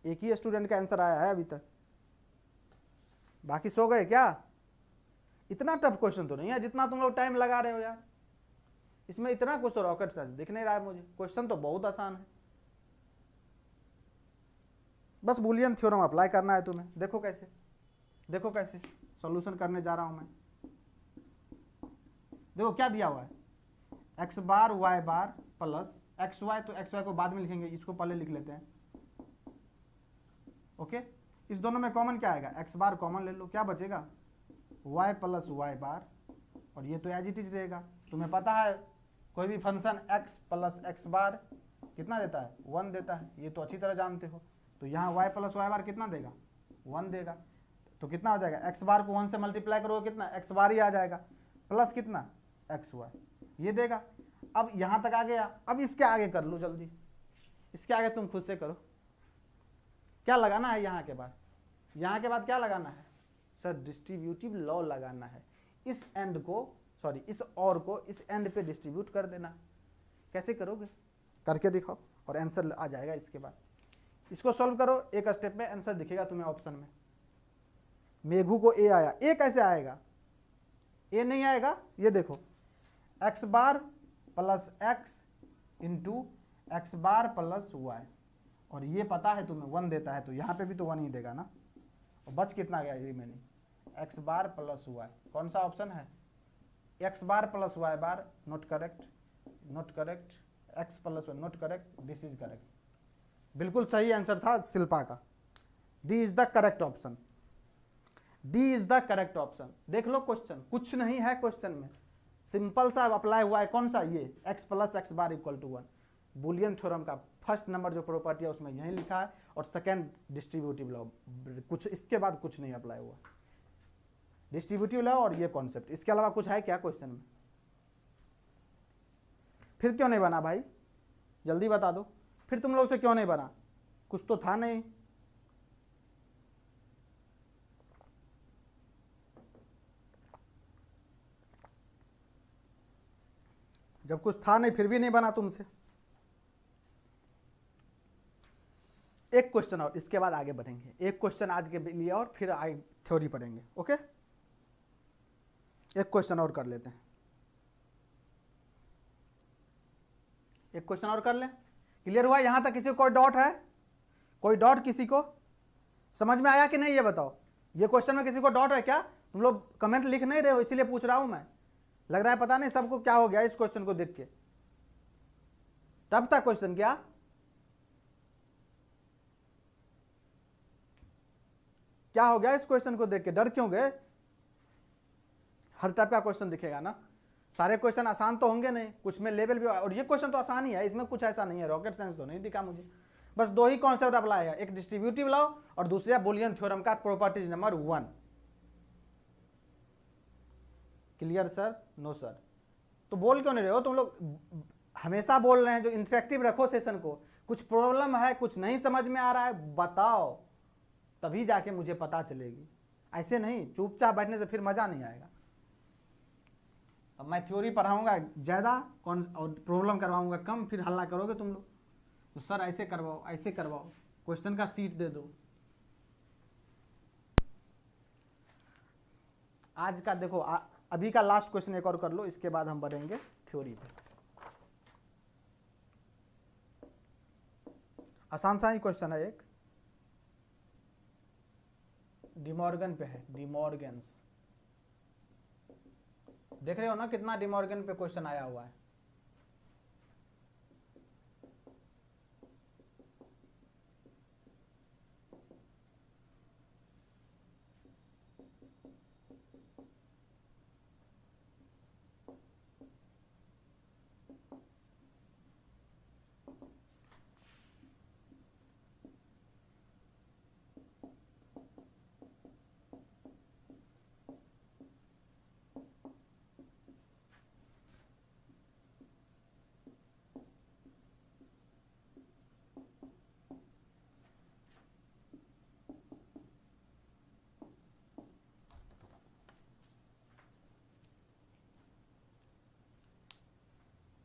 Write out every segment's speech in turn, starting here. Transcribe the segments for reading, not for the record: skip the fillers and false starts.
एक ही स्टूडेंट का आंसर आया है अभी तक, बाकी सो गए क्या? इतना टफ क्वेश्चन तो नहीं है जितना तुम लोग टाइम लगा रहे हो यार। इसमें इतना कुछ तो रॉकेट साइंस दिख नहीं रहा है मुझे, क्वेश्चन तो बहुत आसान है। बस बूलियन थ्योरम अप्लाई करना है तुम्हें। देखो कैसे, देखो कैसे सॉल्यूशन करने जा रहा हूं मैं। देखो क्या दिया हुआ है, एक्स बार वाई बार प्लस एक्स वाई, तो एक्स वाई को बाद में लिखेंगे, इसको पहले लिख लेते हैं। ओके, इस दोनों में कॉमन क्या आएगा, एक्स बार कॉमन ले लो, क्या बचेगा वाई प्लस वाई बार, और ये तो एज इट इज रहेगा। तुम्हें पता है कोई भी फंक्शन एक्स प्लस एक्स बार कितना देता है, 1 देता है, ये तो अच्छी तरह जानते हो। तो यहाँ वाई प्लस वाई बार कितना देगा, 1 देगा। तो कितना हो जाएगा, एक्स बार को 1 से मल्टीप्लाई करोगे कितना, एक्स बार ही आ जाएगा, प्लस कितना एक्स वाई, ये देगा। अब यहाँ तक आ गया, अब इसके आगे कर लो जल्दी, इसके आगे तुम खुद से करो। क्या लगाना है यहाँ के बाद, यहाँ के बाद क्या लगाना है सर, डिस्ट्रीब्यूटिव लॉ लगाना है। इस एंड को सॉरी इस और को इस एंड पे डिस्ट्रीब्यूट कर देना। कैसे करोगे, करके दिखाओ और आंसर आ जाएगा। इसके बाद इसको सॉल्व करो, एक स्टेप में आंसर दिखेगा तुम्हें ऑप्शन में। मेघू को ए आया, ए कैसे आएगा, ए नहीं आएगा, ये देखो x bar plus x into x bar plus Y, और ये पता है तुम्हें 1 देता है, तो यहाँ पे भी तो 1 ही देगा ना। और बच कितना गया remaining, X bar plus Y, कौन सा ऑप्शन है, X bar plus Y bar, not correct, not correct, X plus Y not correct, this is correct. बिल्कुल सही आंसर था शिल्पा का, D is the correct option, D is the correct option. देख लो question, कुछ नहीं है क्वेश्चन में, सिंपल सा अप्लाई हुआ है, कौन सा, ये X plus X bar equal to 1। Boolean theorem का फर्स्ट नंबर जो प्रॉपर्टी है उसमें यही लिखा है, और सेकेंड डिस्ट्रीब्यूटिव लॉ, कुछ इसके बाद कुछ नहीं अप्लाई हुआ, डिस्ट्रीब्यूटिव लॉ और ये कॉन्सेप्ट, इसके अलावा कुछ है क्या क्वेश्चन में? फिर क्यों नहीं बना भाई, जल्दी बता दो, फिर तुम लोग से क्यों नहीं बना, कुछ तो था नहीं। जब कुछ था नहीं फिर भी नहीं बना तुमसे। एक क्वेश्चन और, इसके बाद आगे बढ़ेंगे, एक क्वेश्चन आज के लिए और फिर आगे थ्योरी पढ़ेंगे। ओके, एक क्वेश्चन और कर लेते हैं, एक क्वेश्चन और कर लें। क्लियर हुआ यहां तक? किसी को कोई डाउट है, कोई डाउट किसी को, समझ में आया कि नहीं ये बताओ। ये क्वेश्चन में किसी को डाउट है क्या? तुम लोग कमेंट लिख नहीं रहे हो, इसीलिए पूछ रहा हूं मैं। लग रहा है पता नहीं सबको क्या हो गया इस क्वेश्चन को देख के, टफ था क्वेश्चन क्या? क्या हो गया इस क्वेश्चन को देख के, डर क्यों गए? हर टाइप का क्वेश्चन दिखेगा ना, सारे क्वेश्चन आसान तो होंगे नहीं, कुछ में लेवल भी, और ये क्वेश्चन तो आसान ही है, इसमें कुछ ऐसा नहीं है, रॉकेट साइंस तो नहीं दिखा मुझे। बस 2 ही कॉन्सेप्ट अप्लाई है, एक डिस्ट्रीब्यूटिव लॉ और दूसरा बुलियन थ्योरम का properties number 1। Clear sir? No sir? तो बोल क्यों नहीं रहे हो तुम लोग? हमेशा बोल रहे हैं जो इंटरेक्टिव रखो सेशन को, कुछ प्रॉब्लम है, कुछ नहीं समझ में आ रहा है बताओ, तभी जाके मुझे पता चलेगी। ऐसे नहीं चुपचाप बैठने से फिर मजा नहीं आएगा। अब मैं थ्योरी पढ़ाऊंगा ज़्यादा कौन और प्रॉब्लम करवाऊंगा कम, फिर हल्ला करोगे तुम लोग, तो सर ऐसे करवाओ ऐसे करवाओ, क्वेश्चन का सीट दे दो। आज का देखो अभी का लास्ट क्वेश्चन एक और कर लो, इसके बाद हम बढ़ेंगे थ्योरी पे। आसान सा ही क्वेश्चन है एक, डिमॉर्गन पे है, डिमॉर्गन्स, देख रहे हो ना कितना डिमॉर्गन पे क्वेश्चन आया हुआ है।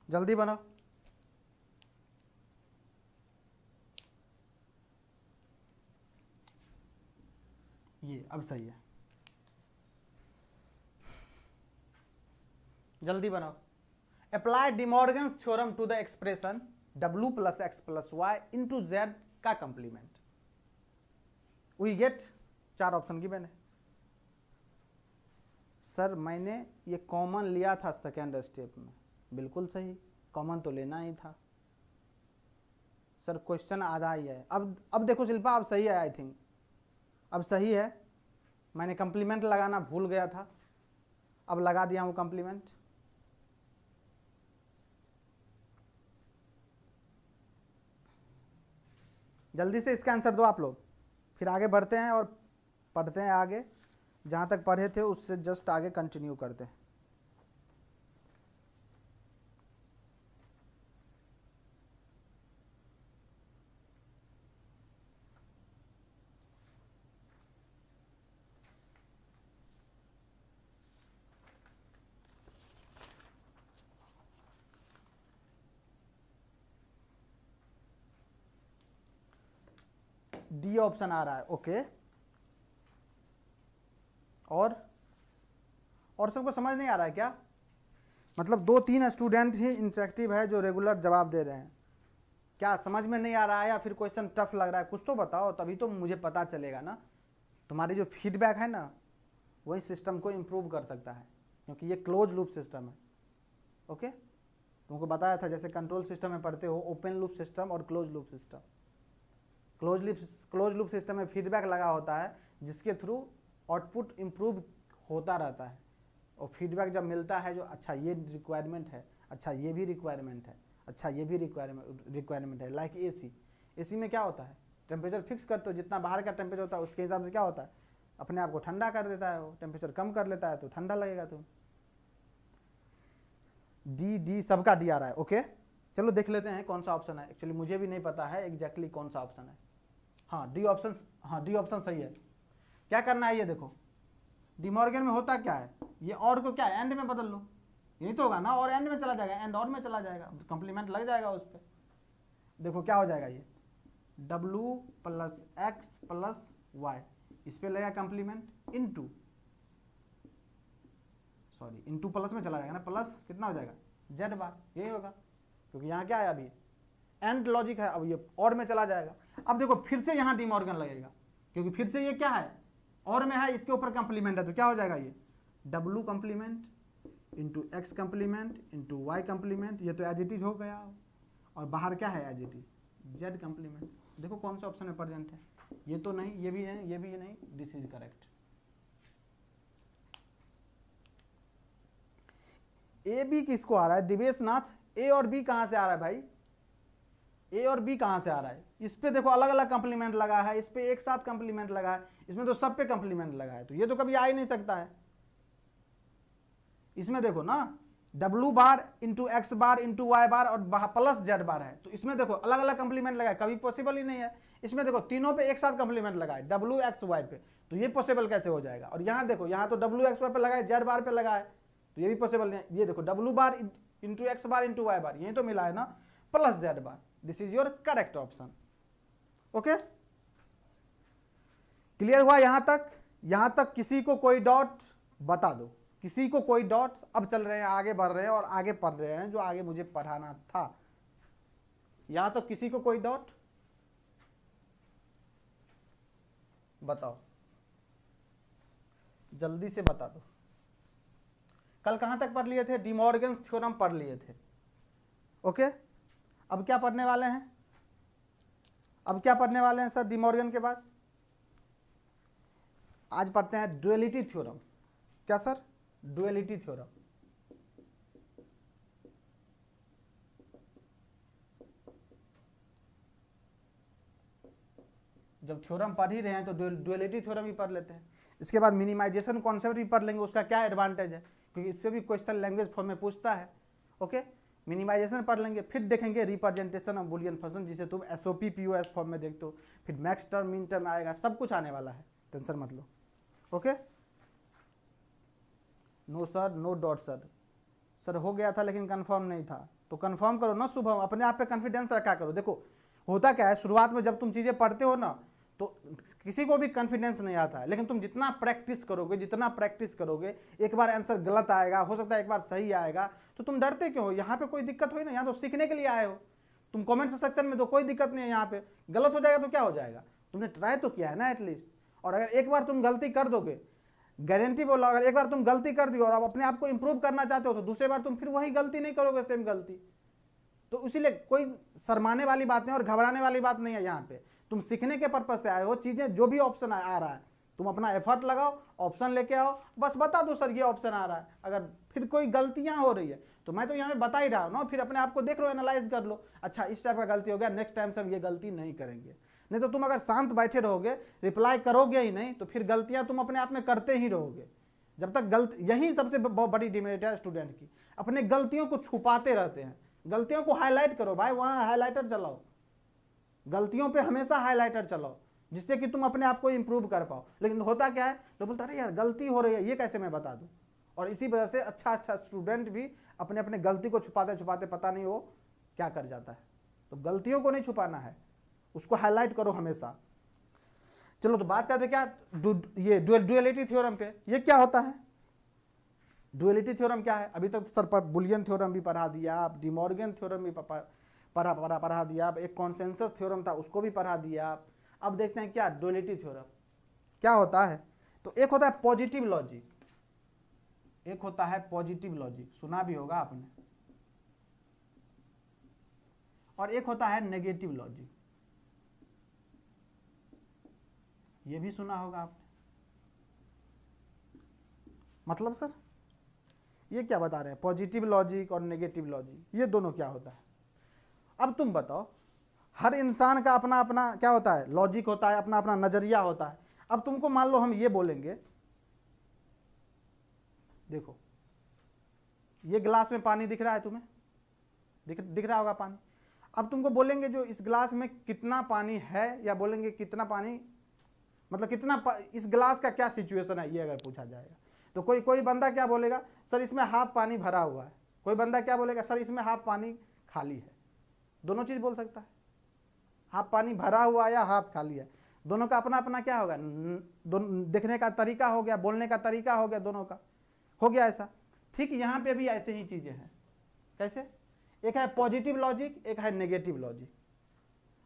जल्दी बनो। अब सही है, जल्दी बनाओ। Apply De Morgan's theorem to the expression w plus X plus Y into Z का complement. We get 4 option given है। सर मैंने ये कॉमन लिया था सेकेंड स्टेप में, बिल्कुल सही, कॉमन तो लेना ही था। सर क्वेश्चन आधा ही है। अब देखो शिल्पा, अब सही है, आई थिंक अब सही है। मैंने कंप्लीमेंट लगाना भूल गया था, अब लगा दिया हूँ कंप्लीमेंट। जल्दी से इसका आंसर दो आप लोग, फिर आगे बढ़ते हैं और पढ़ते हैं आगे। जहाँ तक पढ़े थे उससे जस्ट आगे कंटिन्यू करते हैं। डी ऑप्शन आ रहा है, ओके। और सबको समझ नहीं आ रहा है क्या? मतलब 2-3 स्टूडेंट ही इंटरेक्टिव है जो रेगुलर जवाब दे रहे हैं। क्या समझ में नहीं आ रहा है या फिर क्वेश्चन टफ लग रहा है? कुछ तो बताओ, तभी तो मुझे पता चलेगा ना। तुम्हारी जो फीडबैक है ना, वही सिस्टम को इम्प्रूव कर सकता है, क्योंकि ये क्लोज लूप सिस्टम है। ओके, तुमको बताया था जैसे कंट्रोल सिस्टम में पढ़ते हो, ओपन लूप सिस्टम और close loop system. Close loop system में फीडबैक लगा होता है, जिसके थ्रू आउटपुट इम्प्रूव होता रहता है। और फीडबैक जब मिलता है, जो अच्छा ये रिक्वायरमेंट है, अच्छा ये भी रिक्वायरमेंट है, अच्छा ये भी रिक्वायरमेंट है। लाइक एसी में क्या होता है, टेम्परेचर फिक्स करते हो, जितना बाहर का टेम्परेचर होता है उसके हिसाब से क्या होता है, अपने आप को ठंडा कर देता है। वो टेम्परेचर कम कर लेता है तो ठंडा लगेगा तुम। डी सबका डी आ रहा है, ओके। चलो देख लेते हैं कौन सा ऑप्शन है। एक्चुअली मुझे भी नहीं पता है एग्जैक्टली कौन सा ऑप्शन है। हाँ डी ऑप्शन सही है। क्या करना है ये देखो, डिमॉर्गन में होता क्या है, ये और को क्या एंड में बदल लो, यही तो होगा ना, और एंड में चला जाएगा, एंड और में चला जाएगा, कंप्लीमेंट लग जाएगा उस पर। देखो क्या हो जाएगा, ये w plus X plus Y, इस पर लगेगा कंप्लीमेंट इंटू प्लस में चला जाएगा ना, प्लस कितना हो जाएगा जेड बार, यही होगा, क्योंकि यहाँ क्या है अभी एंड लॉजिक है। अब ये और में चला जाएगा। अब देखो फिर से यहाँ डिमॉर्गन लगेगा, क्योंकि फिर से ये क्या है और में है, इसके ऊपर कंप्लीमेंट है, तो क्या हो जाएगा ये w complement into X complement into Y complement, ये तो एज इट इज हो गया। और बाहर क्या है as it is Z complement. देखो कौन सा ऑप्शन में प्रेजेंट है, ये तो नहीं, ये भी है, ये भी नहीं, this is correct. A B किसको आ रहा है दिवेश नाथ? ए और बी कहां से आ रहा है भाई? ए और बी कहां से आ रहा है? इस पे देखो अलग अलग कंप्लीमेंट लगा है, इस पे एक साथ कंप्लीमेंट लगा है, इसमें तो सब पे कंप्लीमेंट लगा है, तो ये तो कभी आ ही नहीं सकता है। इसमें देखो ना w bar into x bar into Y बार और प्लस जेड बार है, तो इसमें देखो अलग अलग कंप्लीमेंट लगा है, कभी पॉसिबल ही नहीं है। इसमें देखो तीनों पे एक साथ कंप्लीमेंट लगा है w एक्स वाई पे, तो ये पॉसिबल कैसे हो जाएगा? और यहाँ देखो, यहाँ तो w एक्स वाई पे लगा है, जेड बार पे लगा है, तो ये भी पॉसिबल नहीं है। ये देखो w bar into x bar into Y बार, यही तो मिला है ना, plus Z bar. This is your correct option. Okay, clear हुआ यहां तक? यहां तक किसी को कोई डॉट बता दो, किसी को कोई डॉट? अब चल रहे हैं, आगे बढ़ रहे हैं और आगे पढ़ रहे हैं जो आगे मुझे पढ़ाना था। यहां तक किसी को कोई डॉट बताओ, जल्दी से बता दो। कल कहां तक पढ़ लिए थे? डिमॉर्गन्स थ्योरम पढ़ लिए थे। ओके, अब क्या पढ़ने वाले हैं? अब क्या पढ़ने वाले हैं सर डिमॉर्गन के बाद? आज पढ़ते हैं ड्युअलिटी थ्योरम। क्या सर? Duality theorem. जब थ्योरम पढ़ ही रहे हैं तो ड्युअलिटी थ्योरम ही पढ़ लेते हैं। इसके बाद मिनिमाइजेशन कॉन्सेप्ट भी पढ़ लेंगे, उसका क्या एडवांटेज है, क्योंकि इस पर भी क्वेश्चन लैंग्वेज फॉर्म में पूछता है। ओके, मिनिमाइजेशन पढ़ लेंगे, फिर देखेंगे रिप्रेजेंटेशन ऑफ बुलियन फंक्शन, जिसे तुम एसओपी पीओएस फॉर्म में देखते हो। फिर मैक्स टर्म, मिन टर्म आएगा, सब कुछ आने वाला है, टेंशन मत लो। Okay, no sir, no doubt sir. Sir हो गया था लेकिन कंफर्म नहीं था, तो कंफर्म करो ना शुभम, अपने आप पे कॉन्फिडेंस रखा करो। देखो होता क्या है, शुरुआत में जब तुम चीज़ें पढ़ते हो ना, तो किसी को भी कॉन्फिडेंस नहीं आता है, लेकिन तुम जितना प्रैक्टिस करोगे एक बार आंसर गलत आएगा, हो सकता है एक बार सही आएगा, तो तुम डरते क्यों हो? यहाँ पे कोई दिक्कत हो ना, यहाँ तो सीखने के लिए आए हो। तुम कमेंट सेक्शन में तो कोई दिक्कत नहीं है, यहाँ पे गलत हो जाएगा तो क्या हो जाएगा, तुमने ट्राई तो किया है ना एटलीस्ट। और अगर एक बार तुम गलती कर दोगे, गारंटी बोला, अगर एक बार तुम गलती कर दी और अब अपने आप को इंप्रूव करना चाहते हो तो दूसरी बार तुम फिर वही गलती नहीं करोगे, सेम गलती। तो इसीलिए कोई शर्माने वाली बात नहीं और घबराने वाली बात नहीं है। यहाँ पे तुम सीखने के पर्पज से आए हो, चीजें जो भी ऑप्शन आ रहा है तुम अपना एफर्ट लगाओ, ऑप्शन लेके आओ, बस बता दो सर ये ऑप्शन आ रहा है। अगर फिर कोई गलतियां हो रही है तो मैं तो यहाँ पे बता ही रहा हूँ ना, फिर अपने आप को देख लो, एनालाइज कर लो, अच्छा इस टाइप का गलती हो गया, नेक्स्ट टाइम से हम ये गलती नहीं करेंगे। नहीं तो तुम अगर शांत बैठे रहोगे, रिप्लाई करोगे ही नहीं, तो फिर गलतियां तुम अपने आप में करते ही रहोगे। जब तक गलती, यही सबसे बहुत बड़ी डिमेरिट है स्टूडेंट की, अपने गलतियों को छुपाते रहते हैं। गलतियों को हाईलाइट करो भाई, वहां हाईलाइटर चलाओ, गलतियों पे हमेशा हाईलाइटर चलाओ, जिससे कि तुम अपने आप को इंप्रूव कर पाओ। लेकिन होता क्या है, तो बोलता अरे यार गलती हो रही है, ये कैसे मैं बता दूं। और इसी वजह से अच्छा स्टूडेंट भी अपने अपने गलती को छुपाते छुपाते पता नहीं वो क्या कर जाता है। तो गलतियों को नहीं छुपाना है, उसको हाईलाइट करो हमेशा। चलो तो बात करते क्या, ये डुअलिटी थ्योरम पे। ये क्या होता है डुअलिटी थ्योरम? क्या है? अभी तक तो सर बुलियन थ्योरम भी पढ़ा दिया, आप डिमॉर्गन थ्योरम भी पढ़ा दिया, आप एक कॉन्सेंसस थ्योरम था उसको भी पढ़ा दिया आप। अब देखते हैं क्या डुअलिटी थ्योरम क्या होता है। तो एक होता है पॉजिटिव लॉजिक, एक होता है पॉजिटिव लॉजिक, सुना भी होगा आपने, और एक होता है नेगेटिव लॉजिक, ये भी सुना होगा आपने। मतलब सर ये क्या बता रहे हैं, पॉजिटिव लॉजिक और नेगेटिव लॉजिक, ये दोनों क्या होता है? अब तुम बताओ, हर इंसान का अपना अपना क्या होता है, लॉजिक होता है, अपना अपना नजरिया होता है। अब तुमको मान लो हम ये बोलेंगे, देखो ये गिलास में पानी दिख रहा है तुम्हें, दिख रहा होगा पानी। अब तुमको बोलेंगे जो इस गिलास में कितना पानी है, या बोलेंगे कितना पानी, मतलब कितना इस गिलास का क्या सिचुएशन है, ये अगर पूछा जाएगा तो कोई बंदा क्या बोलेगा, सर इसमें हाफ पानी भरा हुआ है। कोई बंदा क्या बोलेगा, सर इसमें हाफ पानी खाली है। दोनों चीज बोल सकता है, हाफ पानी भरा हुआ या हाफ खाली है। दोनों का अपना अपना क्या होगा, देखने का तरीका हो गया, बोलने का तरीका हो गया, दोनों का हो गया ऐसा। ठीक यहाँ पे भी ऐसे ही चीजें हैं। कैसे? एक है पॉजिटिव लॉजिक, एक है नेगेटिव लॉजिक।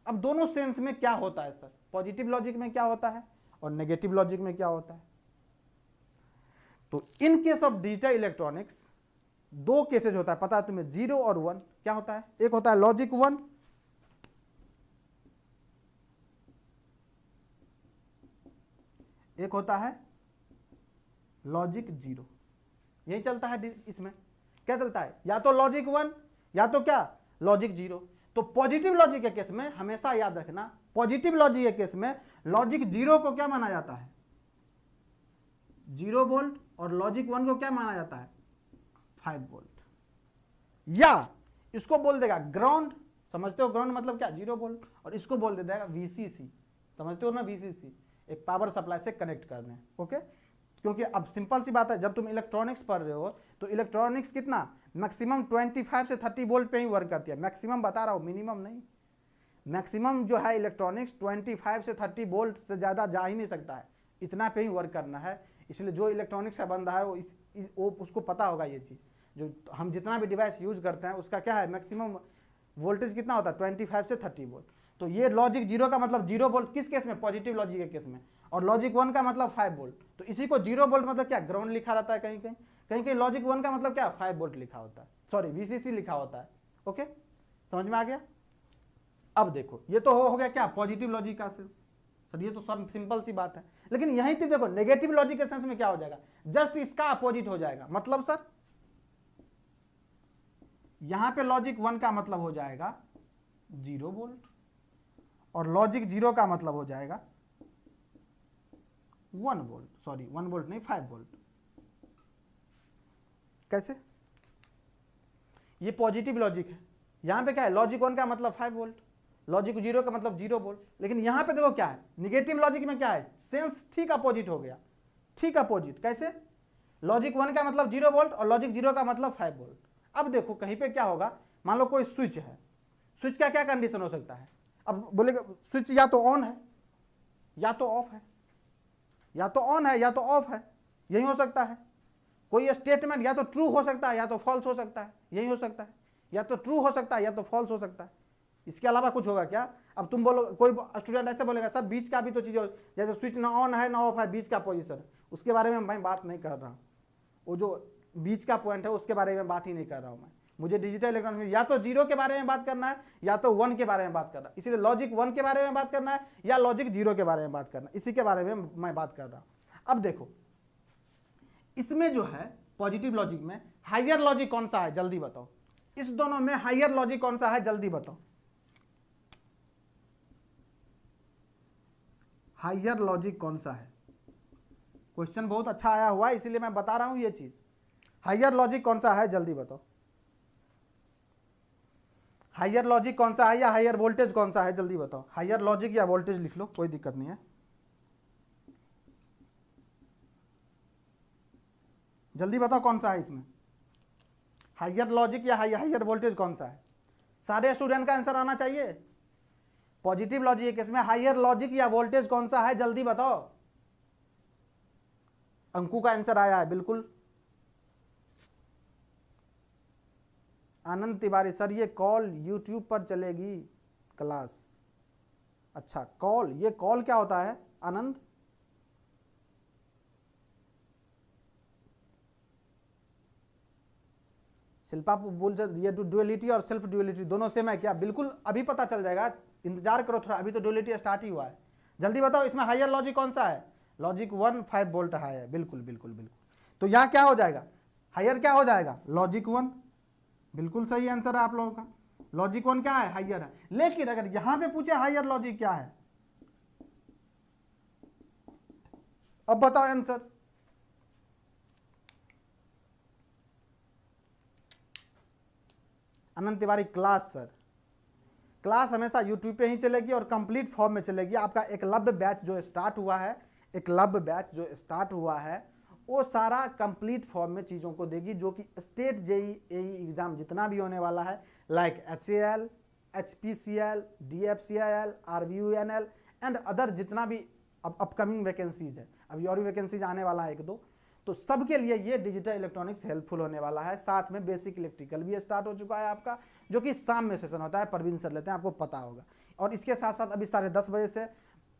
अब दोनों सेंस में क्या होता है सर, पॉजिटिव लॉजिक में क्या होता है और नेगेटिव लॉजिक में क्या होता है? तो in case of digital electronics दो केसेज होता है, पता है तुम्हें, 0 और 1। क्या होता है? एक होता है लॉजिक 1, एक होता है लॉजिक 0। यही चलता है इसमें, क्या चलता है, या तो लॉजिक 1 या तो क्या लॉजिक 0। तो पॉजिटिव लॉजिक के केस में हमेशा याद रखना, पॉजिटिव लॉजिक के केस में लॉजिक 0 को क्या माना जाता है, 0 वोल्ट, और लॉजिक 1 को क्या माना जाता है, 5 वोल्ट। या इसको बोल देगा ग्राउंड, समझते हो ग्राउंड मतलब क्या, 0 वोल्ट, और इसको बोल दे देगा VCC, समझते हो ना, VCC एक पावर सप्लाई से कनेक्ट करने। ओके, क्योंकि अब सिंपल सी बात है, जब तुम इलेक्ट्रॉनिक्स पढ़ रहे हो तो इलेक्ट्रॉनिक्स कितना मैक्सिमम 25 से 30 वोल्ट पे ही वर्क करती है। मैक्सिमम बता रहा हूँ, मिनिमम नहीं। मैक्सिमम जो है इलेक्ट्रॉनिक्स 25 से 30 वोल्ट से ज़्यादा जा ही नहीं सकता है, इतना पे ही वर्क करना है। इसलिए जो इलेक्ट्रॉनिक्स का बंदा है वो उसको पता होगा ये चीज़। जो हम जितना भी डिवाइस यूज करते हैं उसका क्या है, मैक्सिमम वोल्टेज कितना होता है, 25 से 30 वोल्ट। तो ये लॉजिक 0 का मतलब 0 वोल्ट किस केस में, पॉजिटिव लॉजिक के केस में, और लॉजिक 1 का मतलब 5 वोल्ट। तो इसी को 0 वोल्ट मतलब क्या, ग्राउंड लिखा रहता है कहीं कहीं लॉजिक 1 का मतलब क्या, 5 वोल्ट लिखा होता है, सॉरी VCC लिखा होता है। ओके, समझ में आ गया? अब देखो ये तो हो गया क्या, पॉजिटिव लॉजिक का सेंस। सर ये तो सब सिंपल सी बात है, लेकिन यहीं पे देखो नेगेटिव लॉजिक के सेंस में क्या हो जाएगा, जस्ट इसका अपोजिट हो जाएगा। मतलब सर यहां पे लॉजिक 1 का मतलब हो जाएगा 0 वोल्ट, और लॉजिक 0 का मतलब हो जाएगा 1 वोल्ट, सॉरी 1 वोल्ट नहीं, 5 वोल्ट। कैसे? ये पॉजिटिव लॉजिक है, यहां पे क्या है, लॉजिक 1 का मतलब 5 वोल्ट, लॉजिक 0 का मतलब 0 वोल्ट। लेकिन यहां पे देखो क्या है, निगेटिव लॉजिक में क्या है, सेंस ठीक अपोजिट हो गया, ठीक अपोजिट। कैसे? लॉजिक 1 का मतलब 0 वोल्ट और लॉजिक 0 का मतलब 5 वोल्ट। अब देखो कहीं पे क्या होगा, मान लो कोई स्विच है, स्विच का क्या कंडीशन हो सकता है, अब बोलेगा स्विच या तो ऑन है, या तो ऑफ है, या तो ऑन है, या तो ऑफ है, यही हो सकता है। कोई स्टेटमेंट या तो ट्रू हो सकता है या तो फॉल्स हो सकता है, यही हो सकता है। या तो ट्रू हो सकता है या तो फॉल्स हो सकता है, इसके अलावा कुछ होगा क्या? अब तुम बोलो, कोई स्टूडेंट ऐसे बोलेगा सर बीच का भी तो चीज़ हो, जैसे स्विच ना ऑन है ना ऑफ है, बीच का पोजीशन, उसके बारे में मैं बात नहीं कर रहा हूँ। वो जो बीच का पॉइंट है उसके बारे में बात ही नहीं कर रहा हूँ मैं। मुझे डिजिटल इलेक्ट्रॉनिक्स में या तो जीरो के बारे में बात करना है या तो वन के बारे में बात करना है। इसलिए लॉजिक वन के बारे में बात करना है या लॉजिक जीरो के बारे में बात करना है, इसी के बारे में मैं बात कर रहा हूँ। अब देखो इसमें जो है पॉजिटिव लॉजिक में हायर लॉजिक कौन सा है, जल्दी बताओ। इस दोनों में हायर लॉजिक कौन सा है, जल्दी बताओ। हायर लॉजिक कौन सा है? क्वेश्चन बहुत अच्छा आया हुआ है इसीलिए मैं बता रहा हूं ये चीज। हायर लॉजिक कौन सा है, जल्दी बताओ। हायर लॉजिक कौन सा है या हायर वोल्टेज कौन सा है, जल्दी बताओ। हायर लॉजिक या वोल्टेज लिख लो, कोई दिक्कत नहीं है। जल्दी बताओ कौन सा है इसमें, हायर लॉजिक या हायर वोल्टेज कौन सा है? सारे स्टूडेंट का आंसर आना चाहिए। पॉजिटिव लॉजिक इसमें हायर लॉजिक या वोल्टेज कौन सा है, जल्दी बताओ। अंकु का आंसर आया है बिल्कुल। आनंद तिवारी सर ये कॉल यूट्यूब पर चलेगी क्लास? अच्छा कॉल, ये कॉल क्या होता है आनंद? शिल्पा बोल ये ड्यूअलिटी और सेल्फ ड्यूअलिटी दोनों सेम है क्या? बिल्कुल अभी पता चल जाएगा, इंतजार करो थोड़ा, अभी तो ड्यूअलिटी स्टार्ट ही हुआ है। जल्दी बताओ इसमें हायर लॉजिक कौन सा है? लॉजिक 1 5 वोल्ट है, बिल्कुल बिल्कुल बिल्कुल। तो यहाँ क्या हो जाएगा, हायर क्या हो जाएगा, लॉजिक 1। बिल्कुल सही आंसर है आप लोगों का, लॉजिक 1 क्या है, हायर है। लेकिन अगर यहां पे पूछे हायर लॉजिक क्या है, अब बताओ आंसर। अनंत तिवारी क्लास सर, क्लास हमेशा यूट्यूब पे ही चलेगी और कंप्लीट फॉर्म में चलेगी। आपका एकलव्य बैच जो स्टार्ट हुआ है, एकलव्य बैच जो स्टार्ट हुआ है वो सारा कंप्लीट फॉर्म में चीज़ों को देगी, जो कि स्टेट जेई एई एग्जाम जितना भी होने वाला है, like HAL, HPCL, DFCIL, RVUNL and other जितना भी अब अपकमिंग वैकेंसीज है, अभी और भी वैकेंसीज आने वाला है 1-2, तो सबके लिए ये डिजिटल इलेक्ट्रॉनिक्स हेल्पफुल होने वाला है। साथ में बेसिक इलेक्ट्रिकल भी स्टार्ट हो चुका है आपका, जो कि शाम में सेशन होता है, परवीन सर लेते हैं, आपको पता होगा। और इसके साथ साथ अभी 10:30 बजे से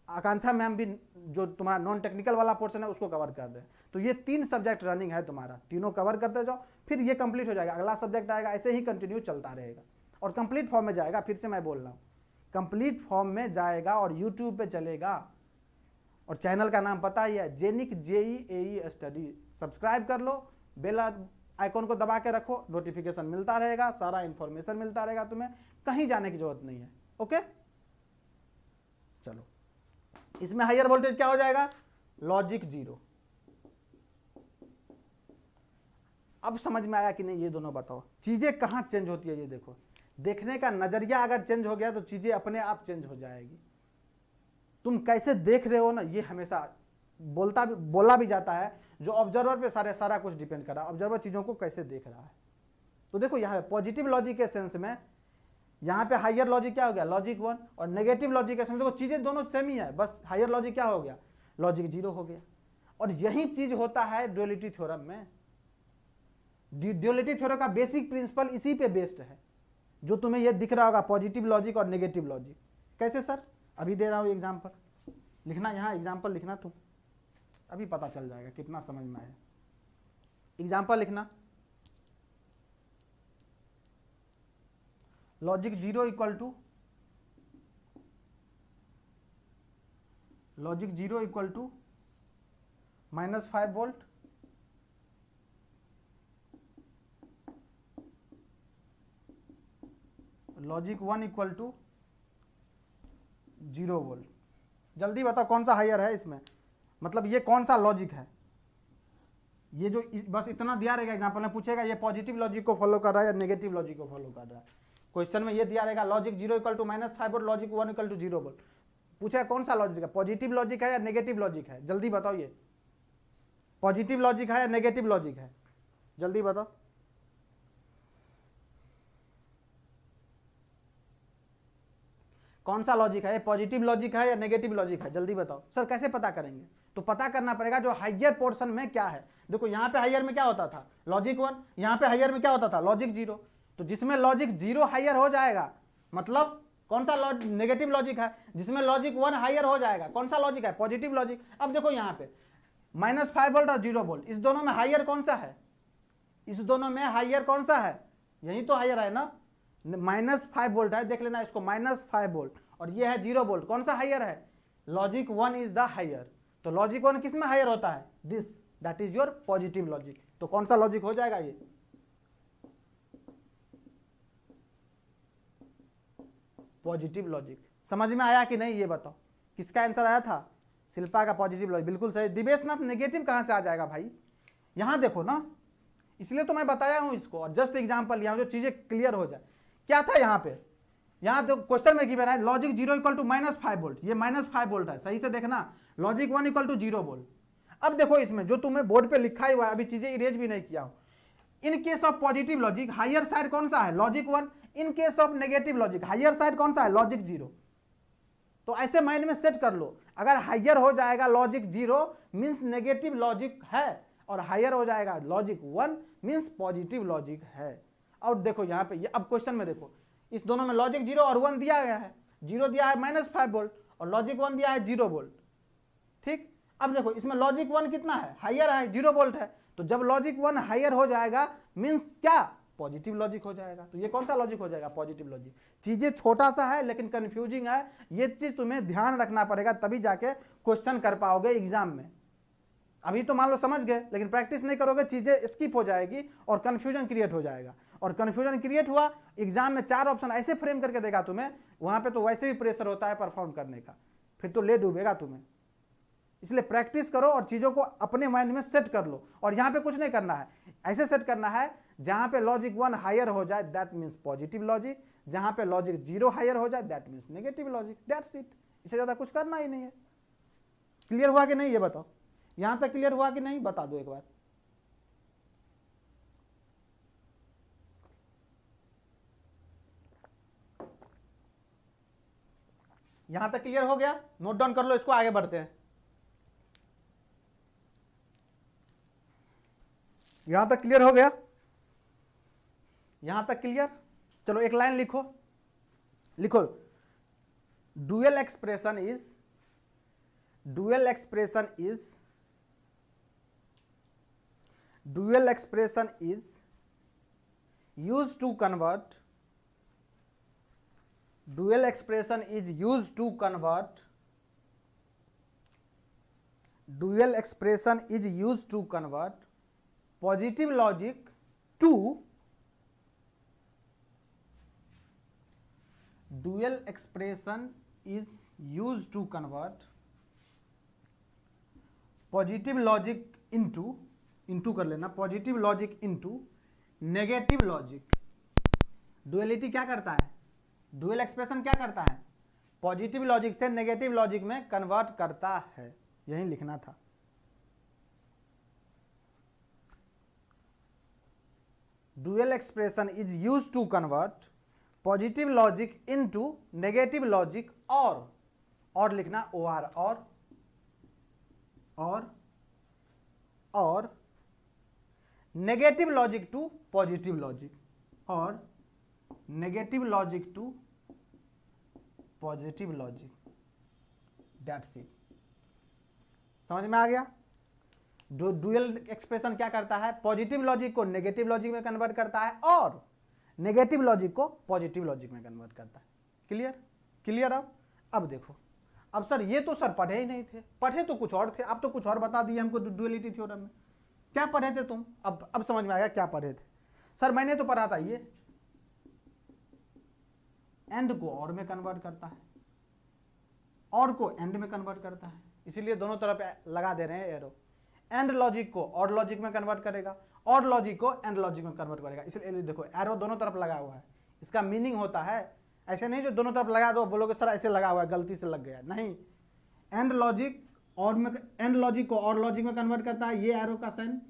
आकांक्षा मैम भी जो तुम्हारा नॉन टेक्निकल वाला पोर्शन है उसको कवर कर रहे हैं। तो ये 3 सब्जेक्ट रनिंग है तुम्हारा, तीनों कवर करते जाओ, फिर ये कंप्लीट हो जाएगा, अगला सब्जेक्ट आएगा, ऐसे ही कंटिन्यू चलता रहेगा और कंप्लीट फॉर्म में जाएगा। फिर से मैं बोल रहा हूँ, कंप्लीट फॉर्म में जाएगा और यूट्यूब पे चलेगा। और चैनल का नाम पता ही है, जेनिक JEE स्टडी। सब्सक्राइब कर लो, बेल आइकॉन को दबा के रखो, नोटिफिकेशन मिलता रहेगा, सारा इन्फॉर्मेशन मिलता रहेगा, तुम्हें कहीं जाने की जरूरत नहीं है। ओके चलो, इसमें हायर वोल्टेज क्या हो जाएगा, लॉजिक 0। अब समझ में आया कि नहीं, ये दोनों बताओ चीजें कहां चेंज होती है। ये देखो, देखने का नजरिया अगर चेंज हो गया तो चीजें अपने आप चेंज हो जाएगी। तुम कैसे देख रहे हो ना, ये हमेशा बोला भी जाता है, जो ऑब्जर्वर पे सारा कुछ डिपेंड कर रहा है, ऑब्जर्वर चीजों को कैसे देख रहा है। तो देखो यहाँ पे पॉजिटिव लॉजिक के सेंस में यहाँ पे हायर लॉजिक क्या हो गया, लॉजिक 1, और नेगेटिव लॉजिक के सेंस में देखो चीजें दोनों सेम ही है, बस हायर लॉजिक क्या हो गया, लॉजिक 0 हो गया। और यही चीज होता है ड्युअलिटी थ्योरम में। ड्युअलिटी थ्योरम का बेसिक प्रिंसिपल इसी पे बेस्ड है, जो तुम्हें ये दिख रहा होगा, पॉजिटिव लॉजिक और नेगेटिव लॉजिक। कैसे सर, अभी दे रहा हूं एग्जाम्पल, लिखना यहाँ एग्जाम्पल लिखना, तुम अभी पता चल जाएगा कितना समझ में आया। एग्जाम्पल लिखना, logic 0 equal to -5 volt, logic 1 equal to 0 volt. जल्दी बताओ कौन सा हायर है इसमें, मतलब ये कौन सा लॉजिक है। ये जो बस इतना दिया रहेगा एग्जाम्पल में, पूछेगा ये पॉजिटिव लॉजिक को फॉलो कर रहा है या नेगेटिव लॉजिक को फॉलो कर रहा है। क्वेश्चन में ये दिया रहेगा logic 0 equal to -5 volt, logic 1 equal to 0 volt. पूछेगा कौन सा लॉजिक है, पॉजिटिव लॉजिक है या नेगेटिव लॉजिक है, जल्दी बताओ। ये पॉजिटिव लॉजिक है या नेगेटिव लॉजिक है, जल्दी बताओ। कौन सा लॉजिक है, पॉजिटिव लॉजिक है या नेगेटिव लॉजिक है, जल्दी बताओ। सर कैसे पता करेंगे, तो पता करना पड़ेगा जो हाइयर पोर्शन में क्या है। देखो यहाँ पे हाइयर में क्या होता था, लॉजिक 1, यहाँ पे हाइयर में क्या होता था, लॉजिक 0। तो जिसमें लॉजिक 0 हाइयर हो जाएगा मतलब कौन सा नेगेटिव लॉजिक है, जिसमें लॉजिक 1 हाइयर हो जाएगा कौन सा लॉजिक है, पॉजिटिव लॉजिक। अब देखो यहाँ पे -5 वोल्ट और 0 वोल्ट, इस दोनों में हाइयर कौन सा है, इस दोनों में हाइयर कौन सा है, यही तो हाइयर है ना, -5 वोल्ट है, देख लेना इसको, -5 वोल्ट और ये है 0 वोल्ट, कौन सा हाइयर है, लॉजिक 1 इज द हाइयर। तो लॉजिक 1 किस में हाइयर होता है, this, that is your positive logic. तो कौन सा लॉजिक हो जाएगा ये, पॉजिटिव लॉजिक। समझ में आया कि नहीं ये बताओ, किसका आंसर आया था, शिल्पा का पॉजिटिव लॉजिक, बिल्कुल सही। दिवेश नाथ नेगेटिव कहां से आ जाएगा भाई, यहां देखो ना, इसलिए तो मैं बताया हूं इसको और जस्ट एग्जांपल लिया हूं जो चीजें क्लियर हो जाए। क्या था यहाँ पे, यहाँ तो क्वेश्चन में गिवन है लॉजिक 0 इक्वल टू -5 वोल्ट, ये -5 वोल्ट है, सही से देखना, लॉजिक 1 इक्वल टू 0 वोल्ट। अब देखो इसमें जो तुम्हें बोर्ड पे लिखा ही हुआ है, अभी चीजें इरेज भी नहीं किया हूं। In case of positive logic higher side कौन सा है, logic 1। In case of negative logic higher side कौन सा है, लॉजिक 0। तो ऐसे माइंड में सेट कर लो, अगर हाइयर हो जाएगा लॉजिक 0 मींस नेगेटिव लॉजिक है, और हाइयर हो जाएगा लॉजिक 1 मींस पॉजिटिव लॉजिक है। और देखो यहाँ पे ये अब क्वेश्चन में देखो, इस दोनों में लॉजिक 0 और 1 दिया गया है, 0 दिया है -5 वोल्ट और लॉजिक 1 दिया है 0 वोल्ट। ठीक, अब देखो इसमें लॉजिक 1 कितना है, हाइयर है, 0 वोल्ट है। तो जब लॉजिक 1 हाइयर हो जाएगा मींस क्या, पॉजिटिव लॉजिक हो जाएगा। तो ये कौन सा लॉजिक हो जाएगा, पॉजिटिव लॉजिक। चीजें छोटा सा है लेकिन कंफ्यूजिंग है, ये चीज तुम्हें ध्यान रखना पड़ेगा, तभी जाके क्वेश्चन कर पाओगे एग्जाम में। अभी तो मान लो समझ गए, लेकिन प्रैक्टिस नहीं करोगे चीजें स्किप हो जाएगी और कंफ्यूजन क्रिएट हो जाएगा। और कंफ्यूजन क्रिएट हुआ, एग्जाम में 4 ऑप्शन ऐसे फ्रेम करके देगा तुम्हें, वहां पे तो वैसे भी प्रेशर होता है परफॉर्म करने का, फिर तो ले डूबेगा तुम्हें। इसलिए प्रैक्टिस करो और चीजों को अपने माइंड में सेट कर लो। और यहाँ पे कुछ नहीं करना है, ऐसे सेट करना है जहां पे लॉजिक 1 हायर हो जाए दैट मीन्स पॉजिटिव लॉजिक, जहां पे लॉजिक 0 हायर हो जाए that means negative logic, that's it. इससे ज्यादा कुछ करना ही नहीं है। क्लियर हुआ कि नहीं ये बताओ, यहां तक क्लियर हुआ कि नहीं, बता दो एक बार। यहां तक क्लियर हो गया, नोट डाउन कर लो इसको, आगे बढ़ते हैं। यहां तक क्लियर हो गया, यहां तक क्लियर। चलो एक लाइन लिखो, लिखो dual expression is dual expression is used to convert positive logic to positive logic into कर लेना, positive logic into negative logic. Duality क्या करता है, डुअल एक्सप्रेशन क्या करता है, पॉजिटिव लॉजिक से नेगेटिव लॉजिक में कन्वर्ट करता है, यही लिखना था। Dual expression is used to convert positive logic into negative logic, और लिखना और negative logic to positive logic, और negative logic to positive logic, that's it. समझ में आ गया। डुअल एक्सप्रेशन क्या करता है, पॉजिटिव लॉजिक को नेगेटिव लॉजिक में कन्वर्ट करता है और नेगेटिव लॉजिक को पॉजिटिव लॉजिक में कन्वर्ट करता है। क्लियर। अब देखो, अब सर ये तो सर पढ़े ही नहीं थे, पढ़े तो कुछ और थे, अब तो कुछ और बता दिए हमको डुअलिटी थ्योरम में। क्या पढ़े थे तुम, अब समझ में आएगा क्या पढ़े थे। सर मैंने तो पढ़ा था ये एंड को और में कन्वर्ट करता है, और को एंड में कन्वर्ट करता है, इसीलिए दोनों तरफ लगा दे रहे हैं एरो। एंड लॉजिक को और लॉजिक में कन्वर्ट करेगा, और लॉजिक को एंड लॉजिक में कन्वर्ट करेगा, इसलिए देखो एरो दोनों तरफ लगा हुआ है। इसका मीनिंग होता है ऐसे नहीं जो दोनों तरफ लगा दो, बोलोगे सर ऐसे लगा हुआ है गलती से लग गया, नहीं। एंड लॉजिक को और लॉजिक में कन्वर्ट करता है ये एरो का साइन,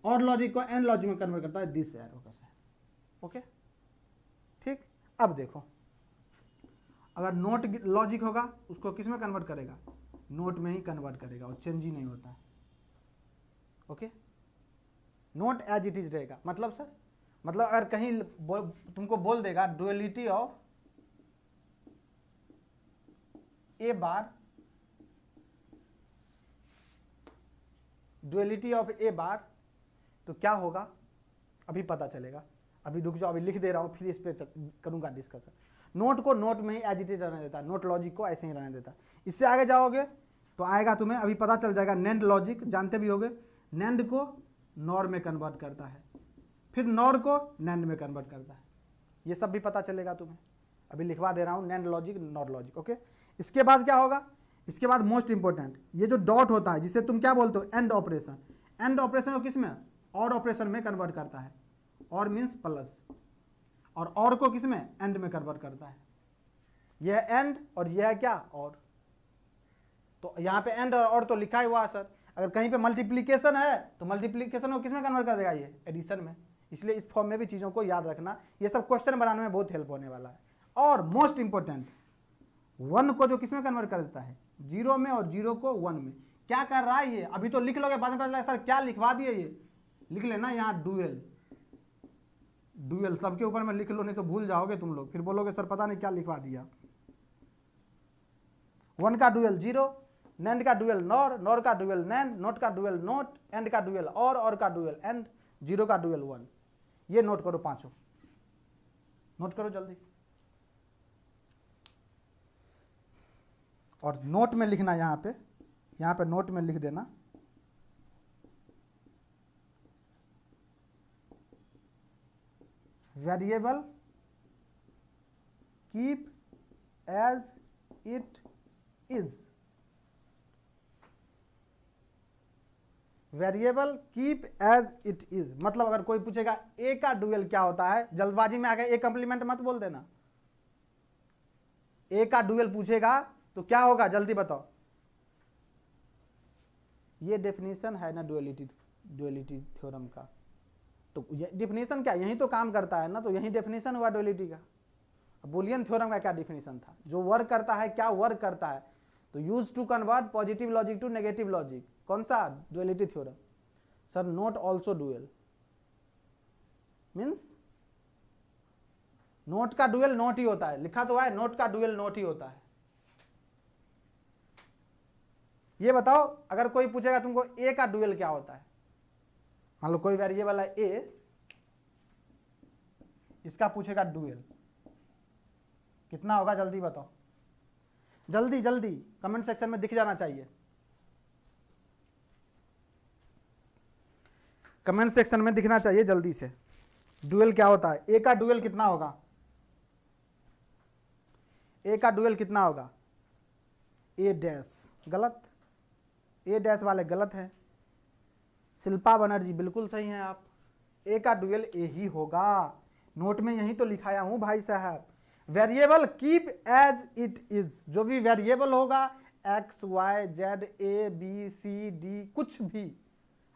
और लॉजिक को एंड लॉजिक में कन्वर्ट करता है दिस एरो का साइन। ओके ठीक। अब देखो, अगर नोट लॉजिक होगा उसको किस में कन्वर्ट करेगा, नोट में ही कन्वर्ट करेगा, और चेंज ही नहीं होता है। Okay, note as it is रहेगा। मतलब सर, मतलब अगर कहीं तुमको बोल देगा duality of a bar, duality of a bar, तो क्या होगा अभी पता चलेगा। अभी रुक जाओ, अभी लिख दे रहा हूं, फिर इस पे करूंगा डिस्कशन। नोट को नोट में ही एज इट इज रहने देता है, नोट लॉजिक को ऐसे ही रहने देता है। इससे आगे जाओगे तो आएगा तुम्हें, अभी पता चल जाएगा नैंड लॉजिक, जानते भी होगे। नैंड को नॉर में कन्वर्ट करता है, फिर नॉर को नैंड में कन्वर्ट करता है, ये सब भी पता चलेगा तुम्हें। अभी लिखवा दे रहा हूँ, NAND logic, nor logic. Okay, इसके बाद क्या होगा, इसके बाद मोस्ट इंपॉर्टेंट ये जो डॉट होता है, जिसे तुम क्या बोलते हो, एंड ऑपरेशन। एंड ऑपरेशन को किस में, और ऑपरेशन में कन्वर्ट करता है, और मीन्स प्लस, और को किस में, एंड में कन्वर्ट करता है। यह है एंड और यह है क्या, और। तो यहाँ पे एंड और तो लिखा ही हुआ है सर। अगर कहीं पे मल्टीप्लीकेशन है तो मल्टीप्लीकेशन को किस में कन्वर्ट कर देगा, ये एडिशन में। इसलिए इस फॉर्म में भी चीज़ों को याद रखना, ये सब क्वेश्चन बनाने में बहुत हेल्प होने वाला है। और मोस्ट इंपॉर्टेंट, 1 को जो किस में कन्वर्ट कर देता है, 0 में, और 0 को 1 में। क्या कर रहा है ये, अभी तो लिख लोगे, बाद में पता चला सर क्या लिखवा दिए, ये लिख लेना यहाँ डुअल। डुअल सबके ऊपर में लिख लो, नहीं तो भूल जाओगे तुम लोग, फिर बोलोगे सर पता नहीं क्या लिखवा दिया। 1 का डुअल 0, नैंड का डुअल नॉर, नॉर का डुअल नैंड, नोट का डुअल नोट, एंड का डुअल और का डुअल एंड, 0 का डुअल 1। ये नोट करो, पांचों नोट करो जल्दी। और नोट में लिखना, यहाँ पे नोट में लिख देना, variable keep as it is. Variable keep as it is मतलब अगर कोई पूछेगा ए का डुअल क्या होता है, जल्दबाजी में आ गया ए कंप्लीमेंट मत बोल देना। ए का डुअल पूछेगा तो क्या होगा, जल्दी बताओ। ये डेफिनेशन है ना डुअलिटी थ्योरम का, तो ये डेफिनेशन क्या, यही तो काम करता है ना, तो यही डेफिनेशन हुआ डुअलिटी का। बुलियन थ्योरम का क्या डेफिनेशन था, जो वर्क करता है, क्या वर्क करता है, तो use to convert positive logic to negative logic. कौन सा, duality theorem. Sir not also dual means not का डुअल नोट ही होता है, लिखा तो है नोट का डुअल नोट ही होता है। ये बताओ, अगर कोई पूछेगा तुमको ए का डुअल क्या होता है, मान लो कोई वेरिएबल है ए, इसका पूछेगा डुअल कितना होगा, जल्दी बताओ, जल्दी जल्दी कमेंट सेक्शन में दिख जाना चाहिए। कमेंट सेक्शन में दिखना चाहिए जल्दी से, डुअल क्या होता है। ए का डुअल कितना होगा, ए का डुअल कितना होगा, ए डैश, गलत, ए डैश वाले गलत है। शिल्पा बनर्जी बिल्कुल सही हैं आप, ए का डुअल ए ही होगा, नोट में यही तो लिखाया हूं भाई साहब। Variable keep as it is, जो भी वेरिएबल होगा X Y Z A B C D कुछ भी,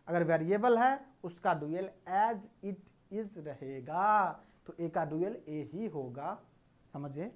अगर वेरिएबल है उसका डुअल एज इट इज रहेगा, तो ए का डुअल ए ही होगा। समझे।